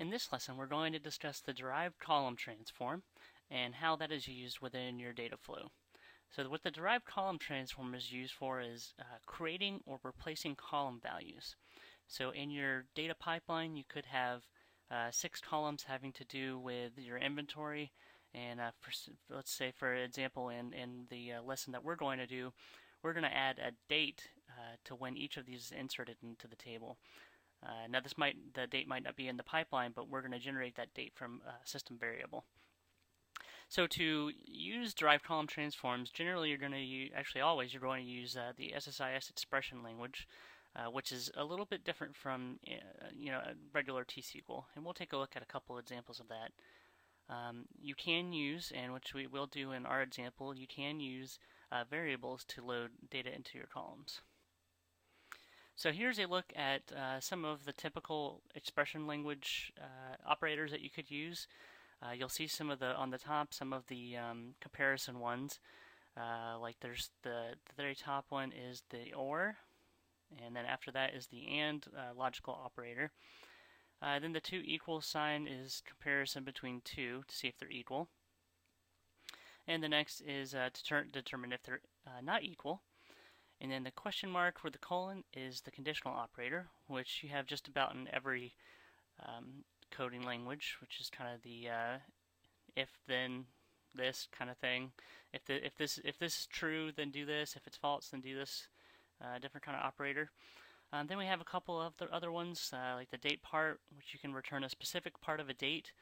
In this lesson, we're going to discuss the derived column transform and how that is used within your data flow. So what the derived column transform is used for is creating or replacing column values. So in your data pipeline, you could have 6 columns having to do with your inventory. And let's say, for example, in the lesson that we're going to do, we're going to add a date to when each of these is inserted into the table. Now the date might not be in the pipeline, but we're going to generate that date from a system variable. So to use derived column transforms, generally you're going to use, actually always you're going to use the SSIS expression language, which is a little bit different from a regular T-SQL, and we'll take a look at a couple examples of that. You can use, and which we will do in our example, you can use variables to load data into your columns. So here's a look at some of the typical expression language operators that you could use. You'll see some of the on the top, some of the comparison ones. Like there's the very top one is the OR, and then after that is the AND logical operator. Then the two equal sign is comparison between two to see if they're equal. And the next is to determine if they're not equal. And then the question mark for the colon is the conditional operator, which you have just about in every coding language, which is kind of the if then this kind of thing. If this is true, then do this. If it's false, then do this. Different kind of operator. Then we have a couple of the other ones, like the date part, which you can return a specific part of a date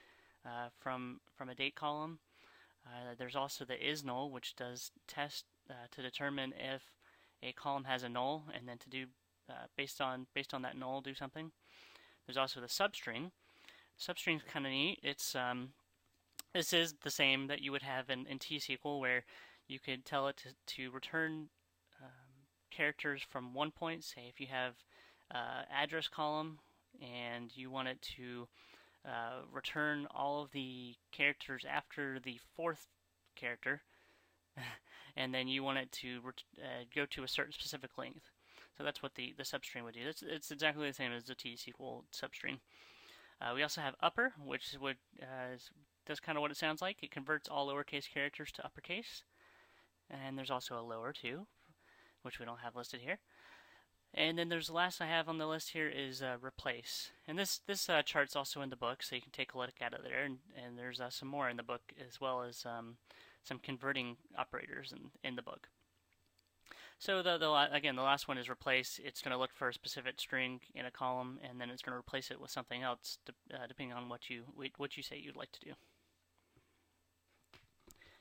from a date column. There's also the isNull, which does test to determine if a column has a null, and then to do based on that null, do something. There's also the substring. Substring is kind of neat. It's this is the same that you would have in T-SQL, where you could tell it to return characters from one point. Say if you have address column and you want it to return all of the characters after the 4th character, and then you want it to go to a certain specific length. So that's what the substring would do. It's exactly the same as the T-SQL substring. We also have upper, which does kind of what it sounds like. It converts all lowercase characters to uppercase. And there's also a lower too, which we don't have listed here. And then there's the last I have on the list here is replace. And this chart's also in the book, so you can take a look at it there. And there's some more in the book, as well as some converting operators in the book. So again, the last one is replace. It's going to look for a specific string in a column, and then it's going to replace it with something else, depending on what you say you'd like to do.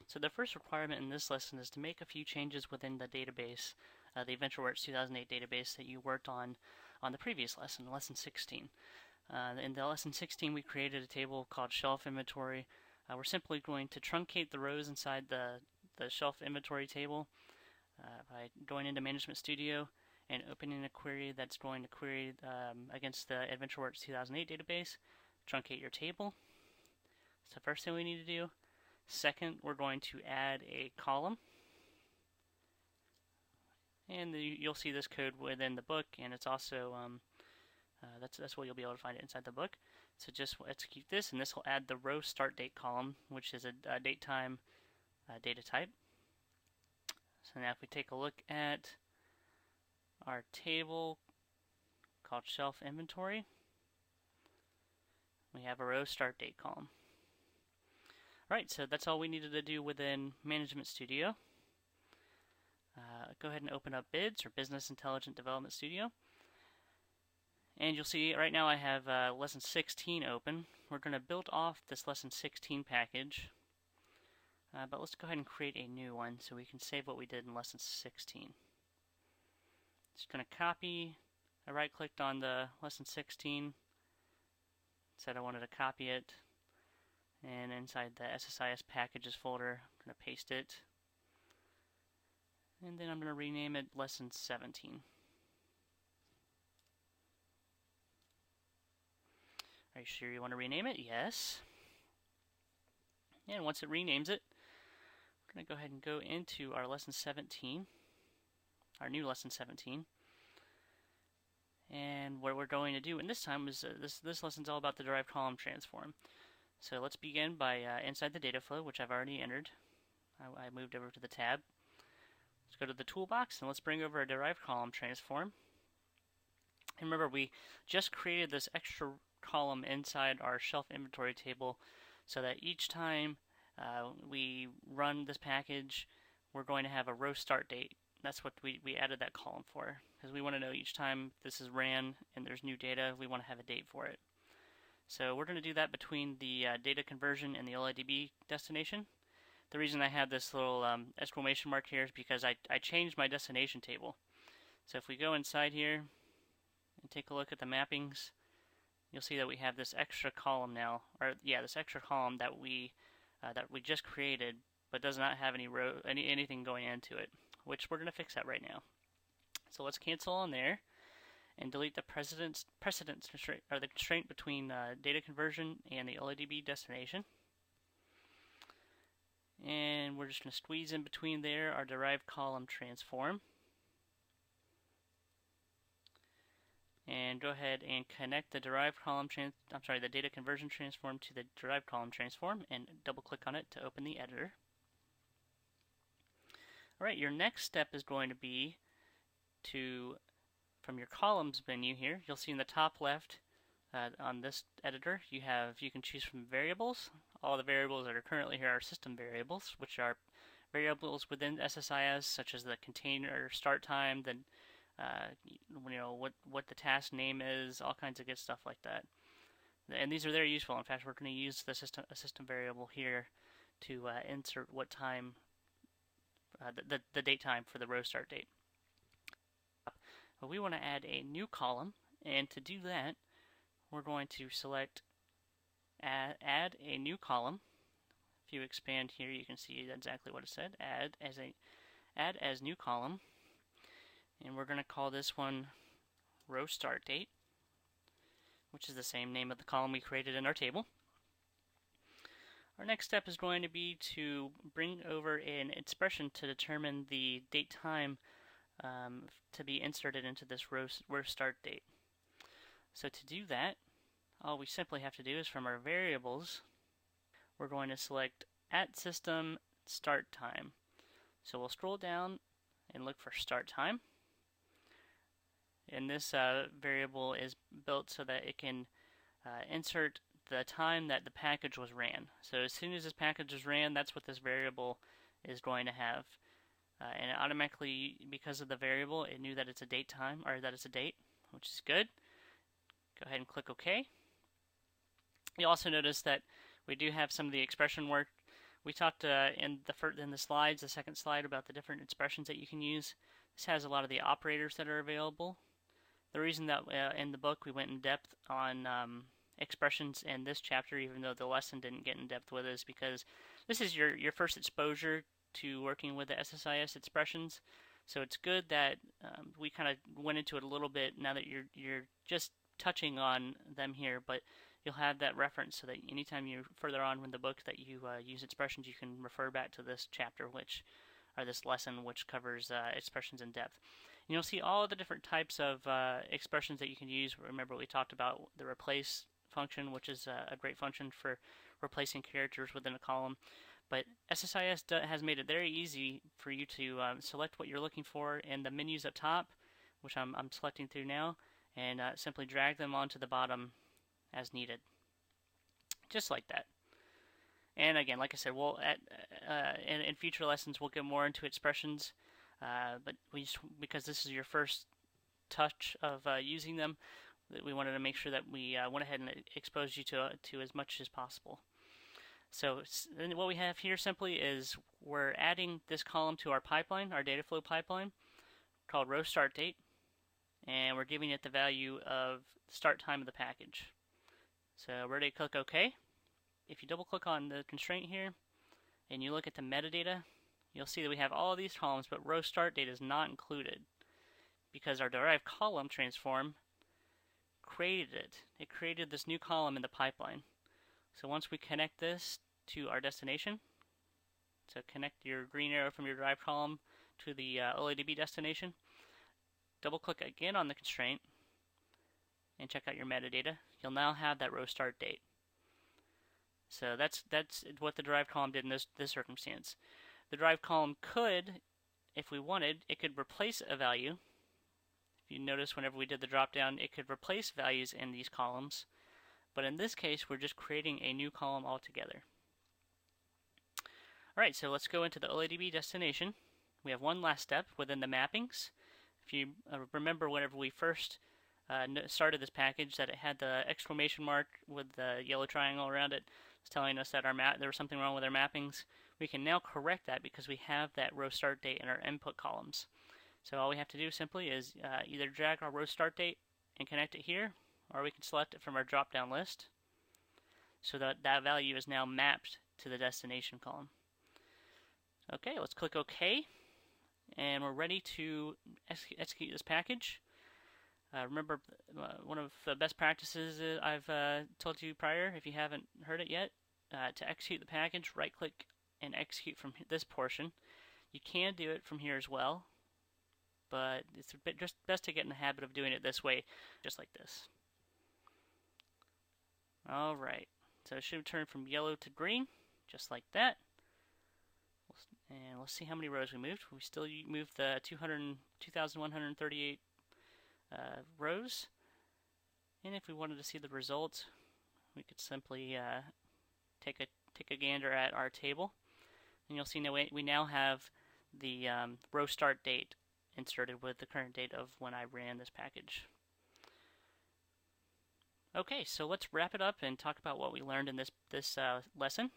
So the first requirement in this lesson is to make a few changes within the database, the AdventureWorks 2008 database that you worked on the previous lesson, lesson 16. In the lesson 16, we created a table called shelf inventory. We're simply going to truncate the rows inside the shelf inventory table by going into Management Studio and opening a query that's going to query against the AdventureWorks 2008 database, truncate your table. That's the first thing we need to do. Second, we're going to add a column. And you'll see this code within the book, and it's also that's what you'll be able to find it inside the book. So just execute this, and this will add the row start date column, which is a date time data type. So now if we take a look at our table called shelf inventory, we have a row start date column. Alright, so that's all we needed to do within Management Studio. Go ahead and open up BIDS, or Business Intelligent Development Studio. And you'll see right now I have Lesson 16 open. We're going to build off this Lesson 16 package. But let's go ahead and create a new one so we can save what we did in Lesson 16. Just going to copy. I right-clicked on the Lesson 16. Said I wanted to copy it. And inside the SSIS packages folder, I'm going to paste it. And then I'm going to rename it Lesson 17. Are you sure you want to rename it? Yes. And once it renames it, we're going to go ahead and go into our Lesson 17, our new Lesson 17. And what we're going to do in this time is this lesson's all about the derived column transform. So let's begin by inside the data flow, which I've already entered. I moved over to the tab. Let's go to the toolbox and let's bring over a derived column transform. And remember, we just created this extra column inside our shelf inventory table so that each time we run this package, we're going to have a row start date. That's what we added that column for, because we want to know each time this is ran and there's new data, we want to have a date for it. So we're going to do that between the data conversion and the LIDB destination. The reason I have this little exclamation mark here is because I changed my destination table. So if we go inside here and take a look at the mappings, you'll see that we have this extra column now, or yeah, this extra column that we just created, but does not have anything going into it, which we're going to fix that right now. So let's cancel on there and delete the precedence constraint, or the constraint between data conversion and the LIDB destination. And we're just going to squeeze in between there our derived column transform. And go ahead and connect the derived column the data conversion transform to the derived column transform, and double click on it to open the editor. Alright, your next step is going to be from your columns menu here, you'll see in the top left on this editor, you can choose from variables. All the variables that are currently here are system variables, which are variables within SSIS, such as the container start time, the what the task name is, all kinds of good stuff like that. And these are very useful. In fact, we're going to use a system variable here to insert what time, the date time for the row start date. But we want to add a new column, and to do that, we're going to select add a new column. If you expand here, you can see exactly what it said. Add as new column. And we're going to call this one row start date, which is the same name of the column we created in our table. Our next step is going to be to bring over an expression to determine the date time to be inserted into this row start date. So to do that, all we simply have to do is from our variables, we're going to select @system start time. So we'll scroll down and look for start time. And this variable is built so that it can insert the time that the package was ran. So as soon as this package is ran, that's what this variable is going to have. And it automatically, because of the variable, it knew that it's a date time, or that it's a date, which is good. Go ahead and click OK. You also notice that we do have some of the expression work. We talked in the slides, the second slide, about the different expressions that you can use. This has a lot of the operators that are available. The reason that in the book we went in depth on expressions in this chapter, even though the lesson didn't get in depth with it, is because this is your first exposure to working with the SSIS expressions. So it's good that we kind of went into it a little bit now that you're just touching on them here, but you'll have that reference so that anytime you're further on in the book that you use expressions, you can refer back to this chapter, this lesson, which covers expressions in depth. And you'll see all the different types of expressions that you can use. Remember, we talked about the replace function, which is a great function for replacing characters within a column. But SSIS has made it very easy for you to select what you're looking for in the menus up top, which I'm selecting through now, and simply drag them onto the bottom as needed. Just like that. And again, like I said, we'll in future lessons we'll get more into expressions, but because this is your first touch of using them, we wanted to make sure that we went ahead and exposed you to as much as possible. So what we have here simply is we're adding this column to our pipeline, our data flow pipeline, called row start date, and we're giving it the value of start time of the package. So we're ready to click OK. If you double click on the constraint here and you look at the metadata, you'll see that we have all of these columns, but row start date is not included because our derived column transform created it. It created this new column in the pipeline. So once we connect this to our destination, so connect your green arrow from your derived column to the LIDB destination, double click again on the constraint, and check out your metadata, you'll now have that row start date. So that's what the derived column did in this circumstance. The derived column could, if we wanted, it could replace a value. If you notice, whenever we did the drop down, it could replace values in these columns. But in this case, we're just creating a new column altogether. Alright, so let's go into the OLEDB destination. We have one last step within the mappings. If you remember, whenever we first started this package, that it had the exclamation mark with the yellow triangle around it. It's telling us that there was something wrong with our mappings. We can now correct that because we have that row start date in our input columns. So all we have to do simply is either drag our row start date and connect it here, or we can select it from our drop down list so that that value is now mapped to the destination column. Okay, let's click OK, and we're ready to execute this package. Remember, one of the best practices I've told you prior, if you haven't heard it yet, to execute the package, right-click and execute from this portion. You can do it from here as well, but it's just best to get in the habit of doing it this way, just like this. Alright, so it should turn from yellow to green, just like that. And let's see how many rows we moved. We still moved the 2,138 rows. And if we wanted to see the results, we could simply take a gander at our table, and you'll see now we now have the row start date inserted with the current date of when I ran this package. Okay, so let's wrap it up and talk about what we learned in this lesson.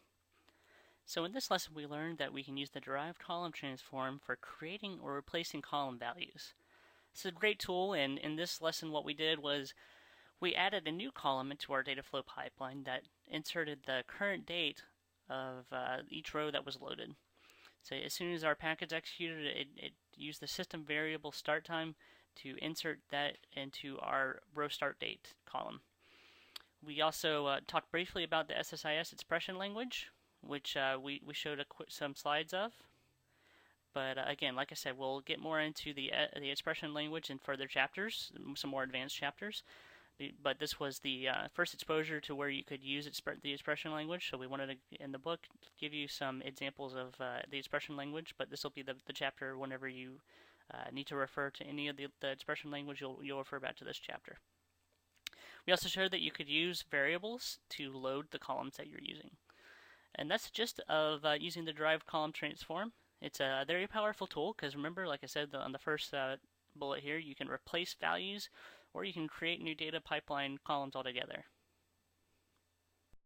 So in this lesson, we learned that we can use the derived column transform for creating or replacing column values. This is a great tool, and in this lesson what we did was we added a new column into our data flow pipeline that inserted the current date of each row that was loaded. So as soon as our package executed, it used the system variable start time to insert that into our row start date column. We also talked briefly about the SSIS expression language, which we showed some slides of. But again, like I said, we'll get more into the expression language in further chapters, some more advanced chapters. But this was the first exposure to where you could use the expression language. So we wanted to, in the book, give you some examples of the expression language. But this will be the chapter whenever you need to refer to any of the expression language, you'll refer back to this chapter. We also showed that you could use variables to load the columns that you're using. And that's just of using the derived column transform. It's a very powerful tool because remember, like I said on the first bullet here, you can replace values or you can create new data pipeline columns altogether.